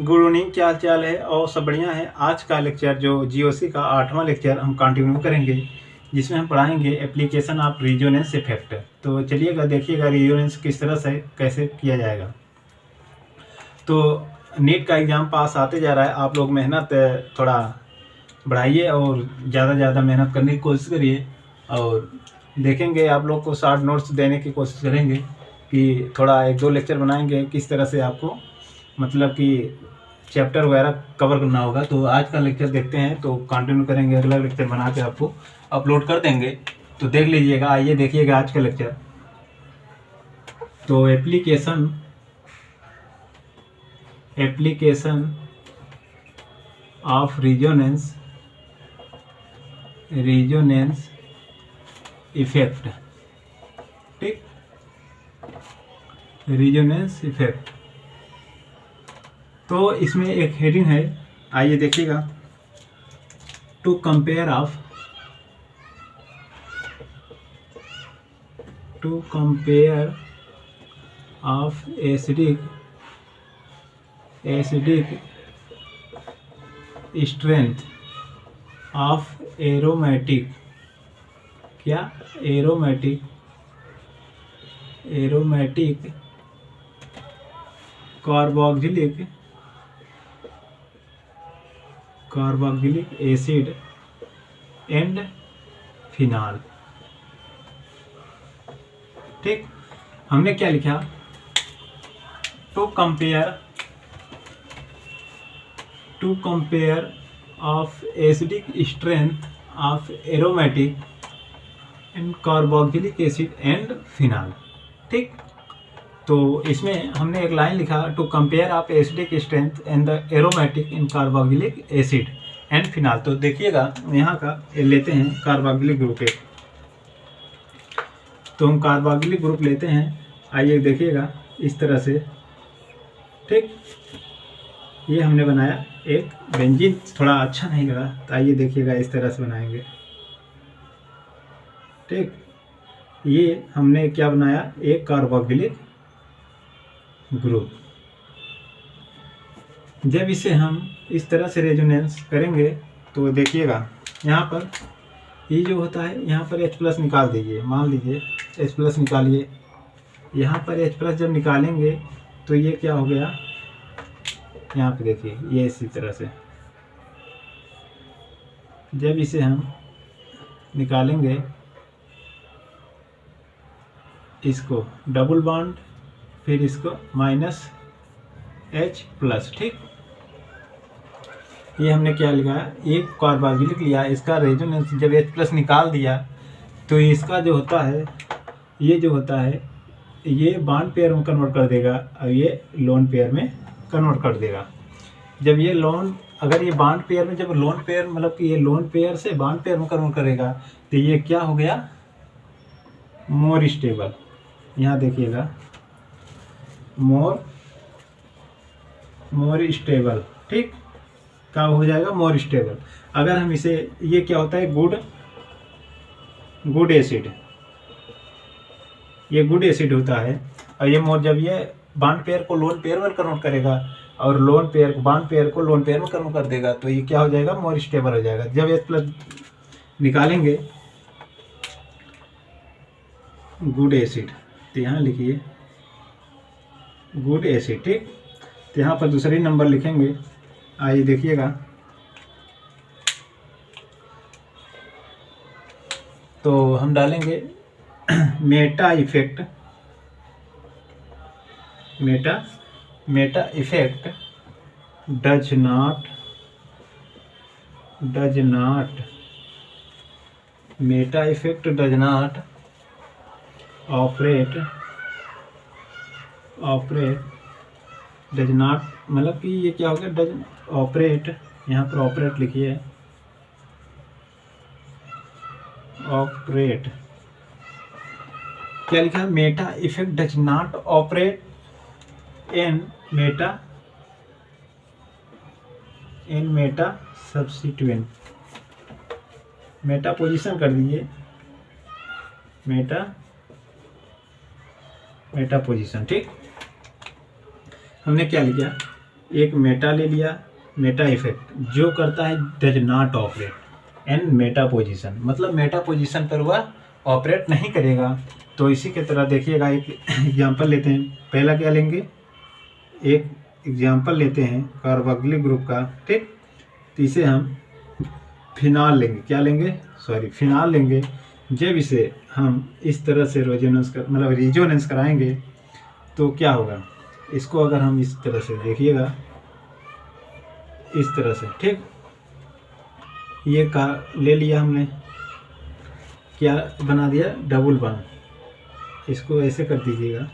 Good evening, क्या हाल चाल है? और सब बढ़िया है। आज का लेक्चर जो जीओसी का 8वां लेक्चर हम कंटिन्यू करेंगे, जिसमें हम पढ़ाएंगे एप्लीकेशन ऑफ रेजोनेंस इफेक्ट। तो चलिएगा देखिएगा रेजोनेंस किस तरह से कैसे किया जाएगा। तो नीट का एग्ज़ाम पास आते जा रहा है, आप लोग मेहनत थोड़ा बढ़ाइए और ज़्यादा मेहनत करने की कोशिश करिए। और देखेंगे आप लोग को शॉर्ट नोट्स देने की कोशिश करेंगे कि थोड़ा 1-2 लेक्चर बनाएंगे किस तरह से आपको मतलब कि चैप्टर वगैरह कवर करना होगा। तो आज का लेक्चर देखते हैं, तो कंटिन्यू करेंगे, अगला लेक्चर बना के आपको अपलोड कर देंगे। तो देख लीजिएगा, आइए देखिएगा आज का लेक्चर। तो एप्लीकेशन ऑफ रेजोनेंस इफेक्ट, ठीक, रेजोनेंस इफेक्ट। तो इसमें एक हेडिंग है, आइए देखिएगा, to compare of acidic strength of aromatic carboxylic acid and phenol. ठीक, हमने क्या लिखा? To compare of acidic strength of aromatic and carboxylic acid and phenol. ठीक, तो इसमें हमने एक लाइन लिखा, to compare of acidic strength and the aromatic in carboxylic acid and phenol. तो देखिएगा यहाँ का लेते हैं कार्बोक्सिलिक ग्रुप एक, तो हम कार्बोक्सिलिक ग्रुप लेते हैं। आइए देखिएगा इस तरह से, ठीक, ये हमने बनाया एक बेंजीन, थोड़ा अच्छा नहीं लगा, तो आइए देखिएगा इस तरह से बनाएंगे। ठीक, ये हमने क्या बनाया? एक कार्बोक्सिलिक ग्रुप। जब इसे हम इस तरह से रेजोनेंस करेंगे तो देखिएगा यहाँ पर ये जो होता है, यहाँ पर H+ निकाल दीजिए, मान लीजिए H+ निकालिए। यहाँ पर H+ जब निकालेंगे तो ये क्या हो गया, यहाँ पे देखिए, ये इसी तरह से जब इसे हम निकालेंगे, इसको डबल बॉन्ड, फिर इसको -H+, ठीक। ये हमने क्या लिखा है? एक कार्बोक्सिलिक लिया, इसका रेजोनेंस जब H+ निकाल दिया तो इसका जो होता है, ये जो होता है, ये बॉन्ड पेयर में कन्वर्ट कर देगा और ये लोन पेयर में कन्वर्ट कर देगा। जब ये लोन, अगर ये बॉन्ड पेयर में, जब लोन पेयर मतलब कि ये लोन पेयर से बॉन्ड पेयर में कन्वर्ट करेगा तो ये क्या हो गया? More stable. यहाँ देखिएगा, मोर स्टेबल, ठीक, क्या हो जाएगा? More stable. अगर हम इसे, ये क्या होता है? गुड एसिड, ये गुड एसिड होता है। और ये मोर, जब ये बॉन्ड पेयर को लोन पेयर में कन्वर्ट करेगा और लोन पेयर को, बॉन्ड पेयर को लोन पेयर में कन्वर्ट कर देगा, तो ये क्या हो जाएगा? मोर स्टेबल हो जाएगा। जब H+ निकालेंगे गुड एसिड, तो यहाँ लिखिए गुड एसिड, ठीक। तो यहाँ पर दूसरे नंबर लिखेंगे, आइए देखिएगा। तो हम डालेंगे Meta effect does not Meta effect does not operate does not, मतलब कि ये क्या हो गया? डज ऑपरेट, यहाँ पर ऑपरेट लिखिए, ऑपरेट, क्या लिखा? Meta effect does not operate in Meta substituent. Meta position कर दीजिए, मेटा पोजीशन, ठीक। हमने क्या लिखा? एक मेटा ले लिया, मेटा इफेक्ट जो करता है does not operate in Meta position, मतलब मेटा पोजीशन पर वह ऑपरेट नहीं करेगा। तो इसी के तरह देखिएगा, एक एग्जांपल लेते हैं। पहला क्या लेंगे, एक एग्जांपल लेते हैं कार्बोक्सिलिक ग्रुप का, ठीक। तो इसे हम फिनाल लेंगे, क्या लेंगे, सॉरी फिनाल लेंगे। जब इसे हम इस तरह से रेजोनेंस कराएंगे तो क्या होगा, इसको अगर हम इस तरह से देखिएगा, इस तरह से, ठीक। ये का ले लिया हमने, क्या बना दिया, डबल बॉन्ड। इसको ऐसे कर दीजिएगा,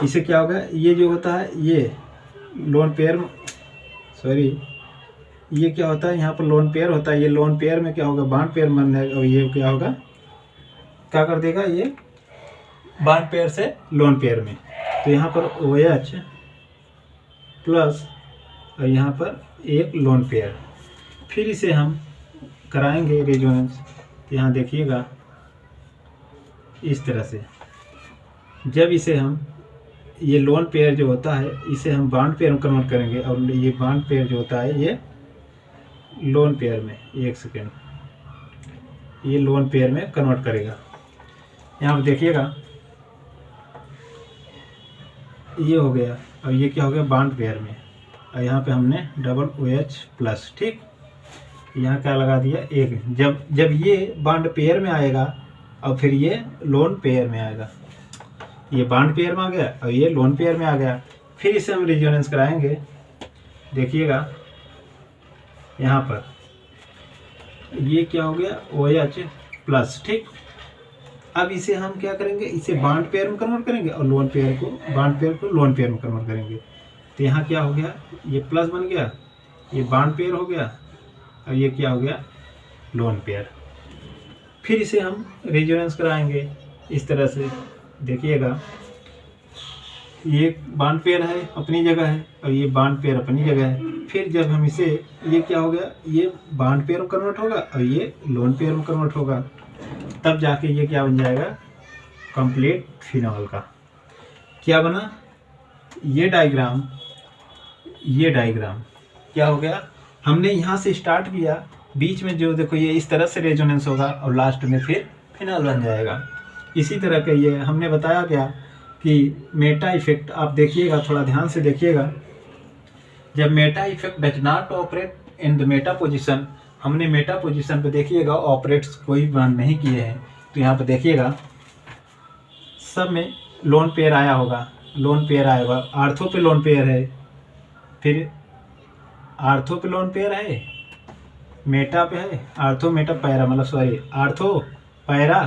इससे क्या होगा, ये जो होता है ये लोन पेयर, सॉरी ये क्या होता है, यहाँ पर लोन पेयर होता है, ये लोन पेयर में क्या होगा, बॉन्ड पेयर बन जाएगा, और ये क्या होगा, क्या कर देगा, ये बॉन्ड पेयर से लोन पेयर में। तो यहाँ पर OH प्लस और यहाँ पर एक लोन पेयर, फिर इसे हम कराएंगे रेजोनेंस। यहाँ देखिएगा इस तरह से, जब इसे हम ये लोन पेयर जो होता है इसे हम बॉन्ड पेयर में कन्वर्ट करेंगे, और ये बॉन्ड पेयर जो होता है ये लोन पेयर में, एक सेकेंड, ये लोन पेयर में कन्वर्ट करेगा। यहाँ पर देखिएगा ये हो गया, और ये क्या हो गया, बॉन्ड पेयर में, और यहाँ पे हमने डबल OH प्लस, ठीक। यहाँ क्या लगा दिया, एक, जब ये बॉन्ड पेयर में आएगा और फिर ये लोन पेयर में आएगा, ये बॉन्ड पेयर में आ गया और ये लोन पेयर में आ गया, फिर इसे हम रेजोनेंस कराएंगे। देखिएगा यहाँ पर ये क्या हो गया, OH प्लस, ठीक। अब इसे हम क्या करेंगे, इसे बॉन्ड पेयर में कन्वर्ट करेंगे और लोन पेयर को, बॉन्ड पेयर को लोन पेयर में कन्वर्ट करेंगे। तो यहाँ क्या हो गया, ये प्लस बन गया, ये बॉन्ड पेयर हो गया, और ये क्या हो गया, लोन पेयर। फिर इसे हम रेजोनेंस कराएंगे इस तरह से। देखिएगा ये बॉन्ड पेयर है अपनी जगह है, और ये बॉन्ड पेयर अपनी जगह है। फिर जब हम इसे, ये क्या हो गया, ये बॉन्ड पेयर में कन्वर्ट होगा और ये लोन पेयर में कन्वर्ट होगा, तब जाके ये क्या बन जाएगा, कंप्लीट फिनॉल का। क्या बना, ये डायग्राम क्या हो गया, हमने यहाँ से स्टार्ट किया, बीच में जो देखो ये इस तरह से रेजोनेंस होगा और लास्ट में फिर फिनॉल बन जाएगा। इसी तरह का ये हमने बताया गया कि मेटा इफेक्ट, आप देखिएगा थोड़ा ध्यान से देखिएगा, जब Meta effect does not operate in the Meta position, हमने मेटा पोजीशन पे देखिएगा ऑपरेट्स कोई बंद नहीं किए हैं। तो यहाँ पे देखिएगा सब में लोन पेयर आया होगा, लोन पेयर आएगा, आर्थो पे लोन पेयर है, फिर आर्थो पे लोन पेयर है, मेटा पे है, आर्थो मेटा पैरा, मतलब सॉरी आर्थो पैरा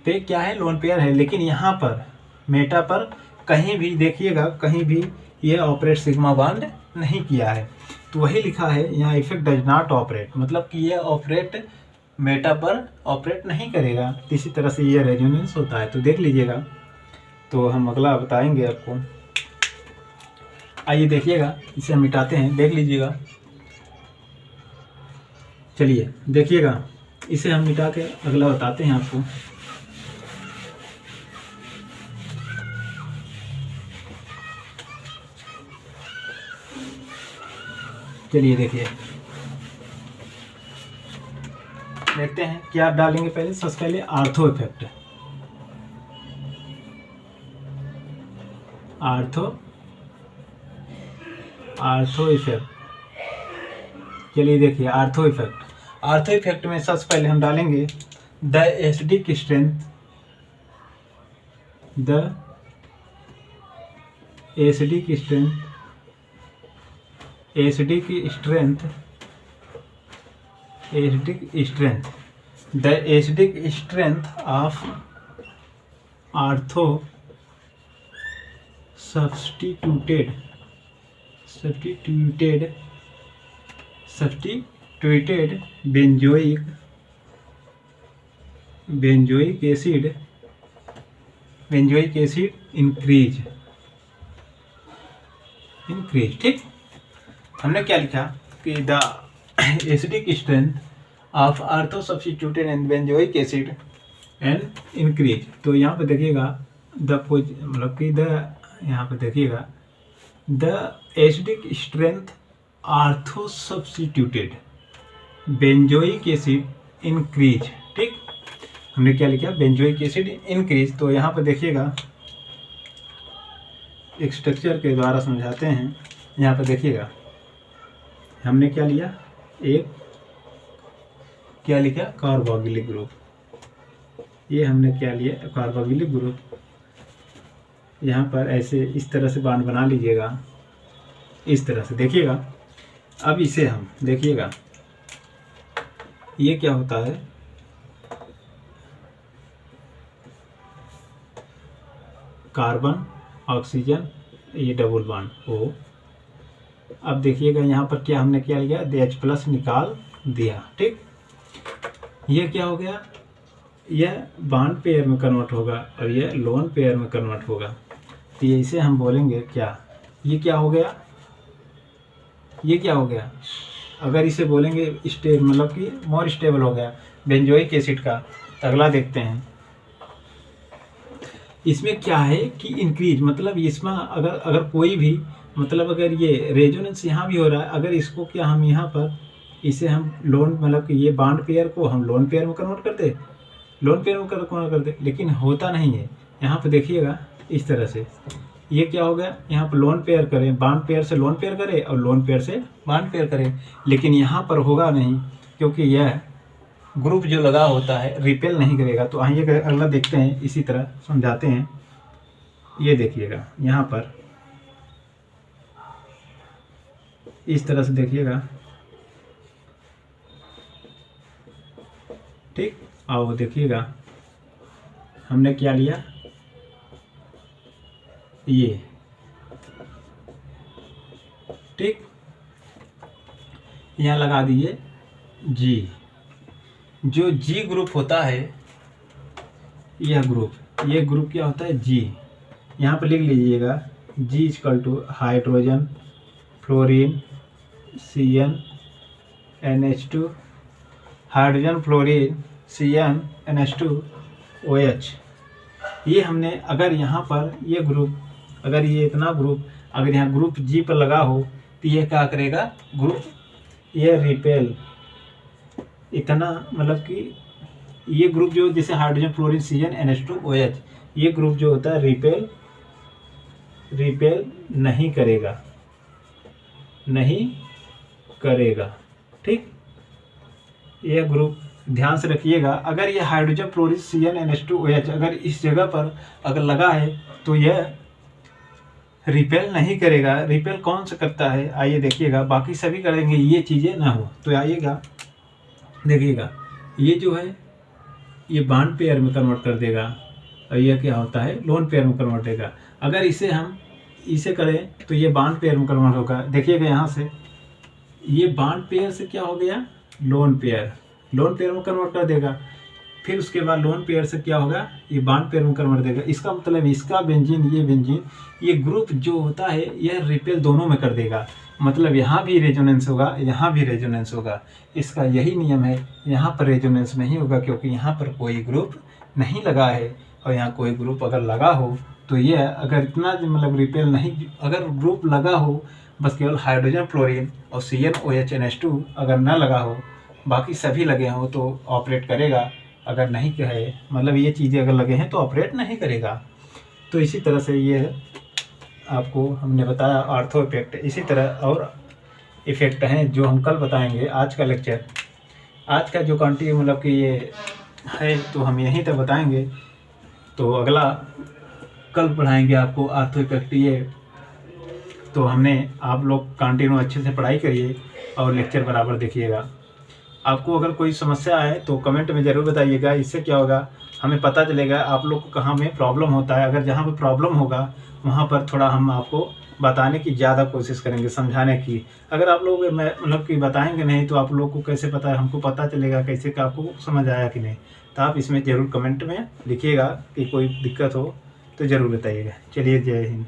पे क्या है, लोन पेयर है। लेकिन यहाँ पर मेटा पर कहीं भी देखिएगा, कहीं भी ये ऑपरेट सिग्मा बॉन्ड नहीं किया है। तो वही लिखा है यहाँ, इफेक्ट डज नॉट ऑपरेट, मतलब कि ये ऑपरेट मेटा पर ऑपरेट नहीं करेगा। तो इसी तरह से ये रेजोनेंस होता है। तो देख लीजिएगा, तो हम अगला बताएंगे आपको। आइए देखिएगा, इसे हम मिटाते हैं, देख लीजिएगा। चलिए देखिएगा, इसे हम मिटा के अगला बताते हैं आपको। चलिए देखिए, देखते हैं क्या डालेंगे। पहले सबसे पहले आर्थो इफेक्ट, आर्थो इफेक्ट। चलिए देखिए, आर्थो इफेक्ट में सबसे पहले हम डालेंगे the acidic strength, the acidic strength of ortho substituted benzoic acid increase, ठीक। हमने क्या लिखा कि the acidic strength of ortho substituted and benzoic acid and increase. तो यहाँ पे देखिएगा द, मतलब कि द, यहाँ पे देखिएगा the acidic strength ortho substituted benzoic acid increase. ठीक, हमने क्या लिखा, बेंजोइक एसिड इंक्रीज। तो यहाँ पर देखिएगा एक स्ट्रक्चर के द्वारा समझाते हैं। यहाँ पर देखिएगा हमने क्या लिया, एक क्या लिखा, कार्बोक्सिलिक ग्रुप। ये हमने क्या लिया, कार्बोक्सिलिक ग्रुप। यहाँ पर ऐसे इस तरह से बांड बना लीजिएगा, इस तरह से देखिएगा। अब इसे हम देखिएगा ये क्या होता है, कार्बन ऑक्सीजन, ये डबल बॉन्ड ओ। अब देखिएगा यहाँ पर क्या हमने क्या लिया, H+ निकाल दिया। ठीक, ये क्या हो गया, यह बॉन्ड पेयर में कन्वर्ट होगा और यह लोन पेयर में कन्वर्ट होगा। तो ये इसे हम बोलेंगे क्या, ये क्या हो गया, ये क्या हो गया, अगर इसे बोलेंगे मतलब कि मोर स्टेबल हो गया बेंजोइक एसिड का। तो अगला देखते हैं, इसमें क्या है कि इंक्रीज, मतलब इसमें अगर कोई भी मतलब अगर ये रेजोनेंस यहाँ भी हो रहा है, अगर इसको क्या हम यहाँ पर इसे हम लोन मतलब कि ये बॉन्ड पेयर को हम लोन पेयर में कन्वर्ट कर दे, लोन पेयर में कन्वर्ट कर दे, लेकिन होता नहीं है। यहाँ पर देखिएगा इस तरह से ये क्या हो गया, यहाँ पर लोन पेयर करें, बॉन्ड पेयर से लोन पेयर करें और लोन पेयर से बॉन्ड पेयर करें, लेकिन यहाँ पर होगा नहीं क्योंकि यह ग्रुप जो लगा होता है रिपेल नहीं करेगा। तो आइए अगला देखते हैं, इसी तरह समझाते हैं। ये देखिएगा यहाँ पर इस तरह से देखिएगा। ठीक, आओ देखिएगा हमने क्या लिया, ये ठीक, यहाँ लगा दीजिए जी। जो जी ग्रुप होता है, यह ग्रुप, ये ग्रुप क्या होता है जी। यहाँ पर लिख लीजिएगा जी = hydrogen, fluorine, Cn NH2, hydrogen, fluorine, Cn NH2 OH। ये हमने अगर यहाँ पर ये ग्रुप, अगर ये इतना ग्रुप अगर यहाँ ग्रुप जी पर लगा हो तो ये क्या करेगा, ग्रुप ये रिपेल इतना, मतलब कि ये ग्रुप जो जैसे hydrogen, fluorine, Cn NH2 OH, ये ग्रुप जो होता है रिपेल नहीं करेगा, नहीं करेगा। ठीक, यह ग्रुप ध्यान से रखिएगा। अगर यह hydrogen, fluorine, Cn NH2 OH अगर इस जगह पर अगर लगा है तो यह रिपेल नहीं करेगा। रिपेल कौन सा करता है, आइए देखिएगा, बाकी सभी करेंगे, ये चीज़ें ना हो। तो आइएगा देखिएगा, ये जो है ये बॉन्ड पेयर में कन्वर्ट कर देगा और यह क्या होता है, लोन पेयर में कन्वर्ट देगा। अगर इसे हम इसे करें तो ये बॉन्ड पेयर में कन्वर्ट होगा। देखिएगा यहाँ से ये बॉन्ड पेयर से क्या हो गया, लोन पेयर में कन्वर्ट कर देगा। फिर उसके बाद लोन पेयर से क्या होगा, ये बॉन्ड पेयर में कन्वर्ट देगा। इसका मतलब इसका बेंजीन, ये ग्रुप जो होता है यह रिपेल दोनों में कर देगा। मतलब यहाँ भी रेजोनेंस होगा, यहाँ भी रेजोनेंस होगा। इसका यही नियम है, यहाँ पर रेजोनेंस नहीं होगा क्योंकि यहाँ पर कोई ग्रुप नहीं लगा है। और यहाँ कोई ग्रुप अगर लगा हो तो यह अगर इतना मतलब रिपेल नहीं, अगर ग्रुप लगा हो बस केवल हाइड्रोजन, फ्लोरीन और Cn OH NH2 अगर ना लगा हो, बाकी सभी लगे हों तो ऑपरेट करेगा। अगर नहीं कहे मतलब ये चीज़ें अगर लगे हैं तो ऑपरेट नहीं करेगा। तो इसी तरह से ये आपको हमने बताया आर्थो इफेक्ट। इसी तरह और इफ़ेक्ट हैं जो हम कल बताएंगे। आज का लेक्चर, आज का जो कंटिन्यू मतलब कि ये है तो हम यहीं तक बताएंगे। तो अगला कल पढ़ाएंगे आपको आर्थो इफेक्ट। ये तो हमने आप लोग कंटिन्यू अच्छे से पढ़ाई करिए और लेक्चर बराबर देखिएगा। आपको अगर कोई समस्या है तो कमेंट में ज़रूर बताइएगा। इससे क्या होगा, हमें पता चलेगा आप लोग को कहाँ में प्रॉब्लम होता है। अगर जहाँ पे प्रॉब्लम होगा वहाँ पर थोड़ा हम आपको बताने की ज़्यादा कोशिश करेंगे, समझाने की। अगर आप लोग मतलब कि बताएंगे नहीं तो आप लोग को कैसे पता है, हमको पता चलेगा कैसे कि आपको समझ आया कि नहीं। तो आप इसमें ज़रूर कमेंट में लिखिएगा कि कोई दिक्कत हो तो ज़रूर बताइएगा। चलिए, जय हिंद।